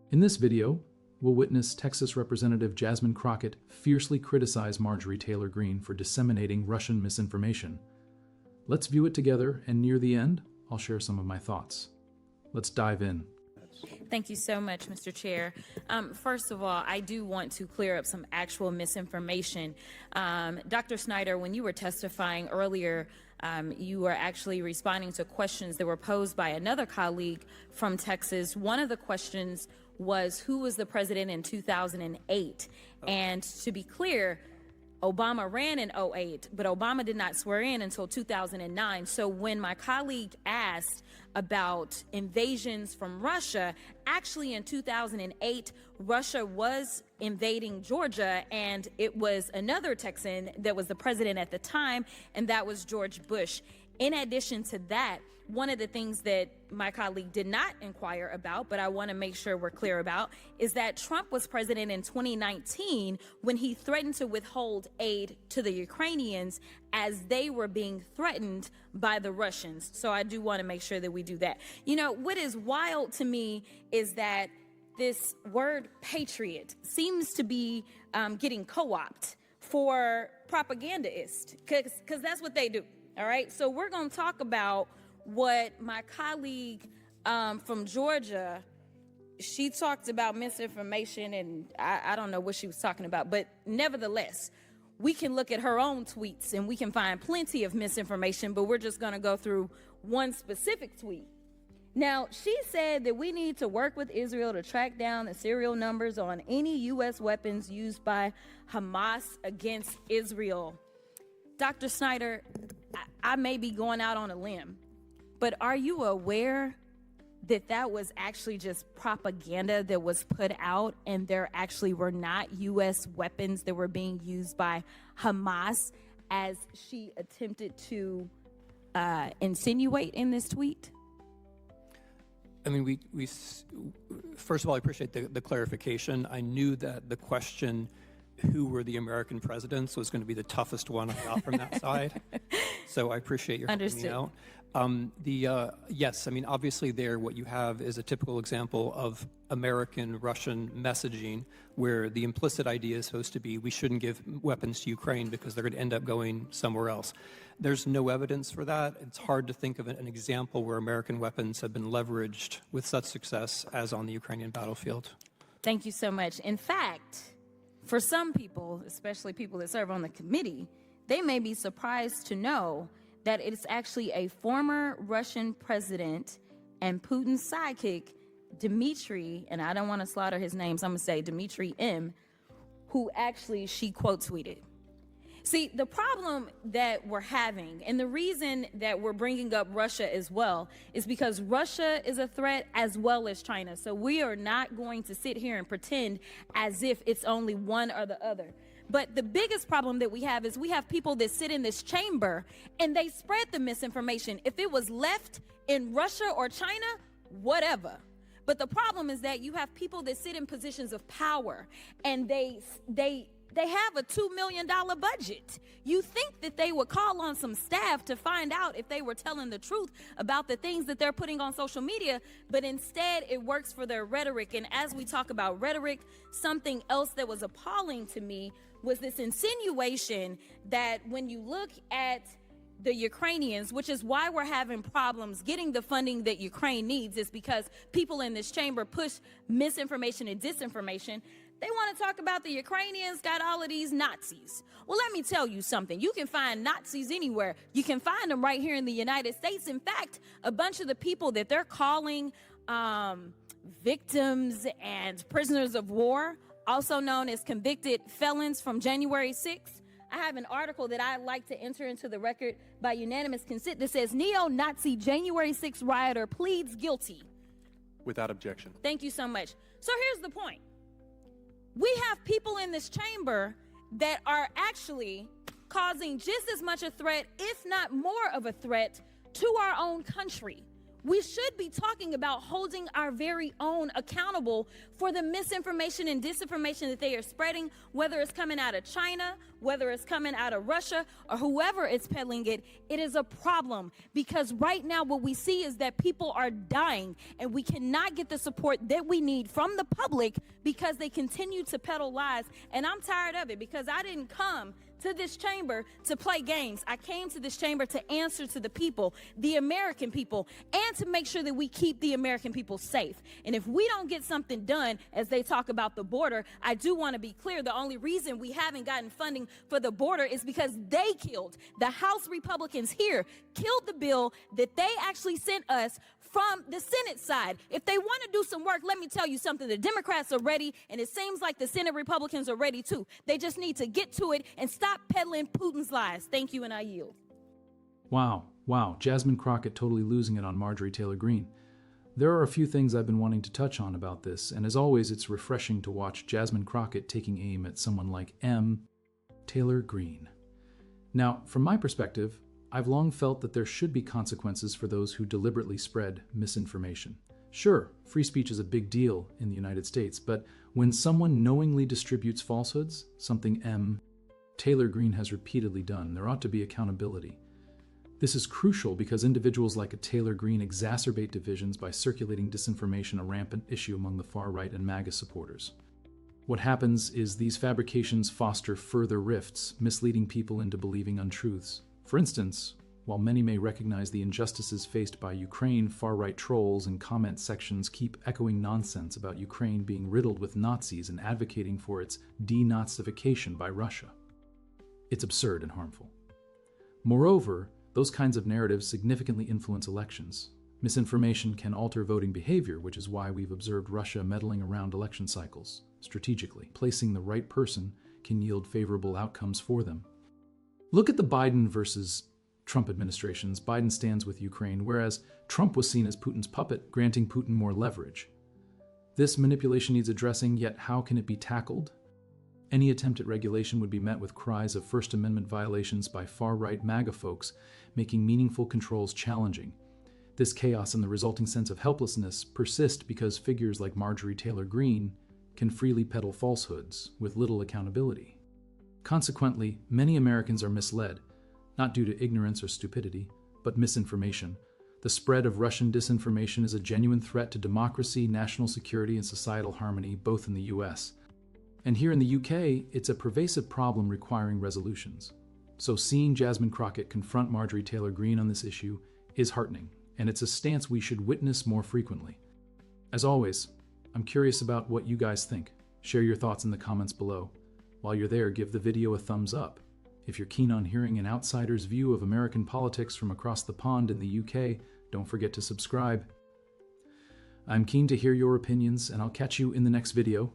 In this video, we'll witness Texas Representative Jasmine Crockett fiercely criticize Marjorie Taylor Greene for disseminating Russian misinformation. Let's view it together, and near the end, I'll share some of my thoughts. Let's dive in. Thank you so much, Mr. Chair. First of all, I do want to clear up some actual misinformation. Dr. Snyder, when you were testifying earlier, you were actually responding to questions that were posed by another colleague from Texas. One of the questions was, who was the president in 2008? And to be clear, Obama ran in 2008, but Obama did not swear in until 2009. So when my colleague asked about invasions from Russia, actually in 2008, Russia was invading Georgia, and it was another Texan that was the president at the time, and that was George Bush. In addition to that, one of the things that my colleague did not inquire about, but I want to make sure we're clear about, is that Trump was president in 2019 when he threatened to withhold aid to the Ukrainians as they were being threatened by the Russians. So I do want to make sure that we do that. You know, what is wild to me is that this word patriot seems to be getting co-opted for propagandists, because that's what they do. All right, so we're going to talk about what my colleague from Georgia, she talked about misinformation, and I don't know what she was talking about, but nevertheless, we can look at her own tweets and we can find plenty of misinformation, but we're just going to go through one specific tweet. Now, she said that we need to work with Israel to track down the serial numbers on any U.S. weapons used by Hamas against Israel. Dr. Snyder, I may be going out on a limb, but are you aware that that was actually just propaganda that was put out, and there actually were not U.S. weapons that were being used by Hamas, as she attempted to insinuate in this tweet? I mean, we first of all, I appreciate the clarification. I knew that the question, who were the American presidents, was going to be the toughest one I got from that side. So I appreciate your helping me out. Yes, I mean, obviously there what you have is a typical example of American-Russian messaging, where the implicit idea is supposed to be we shouldn't give weapons to Ukraine because they're going to end up going somewhere else. There's no evidence for that. It's hard to think of an example where American weapons have been leveraged with such success as on the Ukrainian battlefield. Thank you so much. In fact, for some people, especially people that serve on the committee, they may be surprised to know that it's actually a former Russian president and Putin's sidekick, Dmitry, and I don't want to slaughter his name, so I'm going to say Dmitry M., who actually she quote tweeted. See, the problem that we're having, and the reason that we're bringing up Russia as well, is because Russia is a threat as well as China. So we are not going to sit here and pretend as if it's only one or the other. But the biggest problem that we have is we have people that sit in this chamber and they spread the misinformation. If it was left in Russia or China, whatever. But the problem is that you have people that sit in positions of power, and they have a $2 million budget. You think that they would call on some staff to find out if they were telling the truth about the things that they're putting on social media, but instead it works for their rhetoric. And as we talk about rhetoric, something else that was appalling to me was this insinuation that when you look at the Ukrainians, which is why we're having problems getting the funding that Ukraine needs, is because people in this chamber push misinformation and disinformation. They want to talk about the Ukrainians got all of these Nazis. Well, let me tell you something. You can find Nazis anywhere. You can find them right here in the United States. In fact, a bunch of the people that they're calling victims and prisoners of war, also known as convicted felons from January 6th, I have an article that I'd like to enter into the record by unanimous consent that says neo-Nazi January 6th rioter pleads guilty. Without objection. Thank you so much. So here's the point. We have people in this chamber that are actually causing just as much a threat, if not more of a threat, to our own country. We should be talking about holding our very own accountable for the misinformation and disinformation that they are spreading, whether it's coming out of China, whether it's coming out of Russia, or whoever is peddling it. It is a problem because right now what we see is that people are dying and we cannot get the support that we need from the public because they continue to peddle lies. And I'm tired of it because I didn't come to this chamber to play games. I came to this chamber to answer to the people, the American people, and to make sure that we keep the American people safe. And if we don't get something done, as they talk about the border, I do want to be clear, the only reason we haven't gotten funding for the border is because they killed, the House Republicans here, killed the bill that they actually sent us from the Senate side. If they want to do some work, let me tell you something. The Democrats are ready, and it seems like the Senate Republicans are ready too. They just need to get to it and stop peddling Putin's lies. Thank you, and I yield. Wow. Jasmine Crockett totally losing it on Marjorie Taylor Greene. There are a few things I've been wanting to touch on about this, and as always, it's refreshing to watch Jasmine Crockett taking aim at someone like M. Taylor Greene. Now, from my perspective, I've long felt that there should be consequences for those who deliberately spread misinformation. Sure, free speech is a big deal in the United States, but when someone knowingly distributes falsehoods, something M. Taylor Greene has repeatedly done, there ought to be accountability. This is crucial because individuals like a Taylor Greene exacerbate divisions by circulating disinformation, a rampant issue among the far right and MAGA supporters. What happens is these fabrications foster further rifts, misleading people into believing untruths. For instance, while many may recognize the injustices faced by Ukraine, far-right trolls and comment sections keep echoing nonsense about Ukraine being riddled with Nazis and advocating for its denazification by Russia. It's absurd and harmful. Moreover, those kinds of narratives significantly influence elections. Misinformation can alter voting behavior, which is why we've observed Russia meddling around election cycles strategically. Placing the right person can yield favorable outcomes for them. Look at the Biden versus Trump administrations. Biden stands with Ukraine, whereas Trump was seen as Putin's puppet, granting Putin more leverage. This manipulation needs addressing, yet how can it be tackled? Any attempt at regulation would be met with cries of First Amendment violations by far-right MAGA folks, making meaningful controls challenging. This chaos and the resulting sense of helplessness persist because figures like Marjorie Taylor Greene can freely peddle falsehoods with little accountability. Consequently, many Americans are misled, not due to ignorance or stupidity, but misinformation. The spread of Russian disinformation is a genuine threat to democracy, national security, and societal harmony, both in the US. And here in the UK, it's a pervasive problem requiring resolutions. So seeing Jasmine Crockett confront Marjorie Taylor Greene on this issue is heartening, and it's a stance we should witness more frequently. As always, I'm curious about what you guys think. Share your thoughts in the comments below. While you're there, give the video a thumbs up. If you're keen on hearing an outsider's view of American politics from across the pond in the UK, don't forget to subscribe. I'm keen to hear your opinions, and I'll catch you in the next video.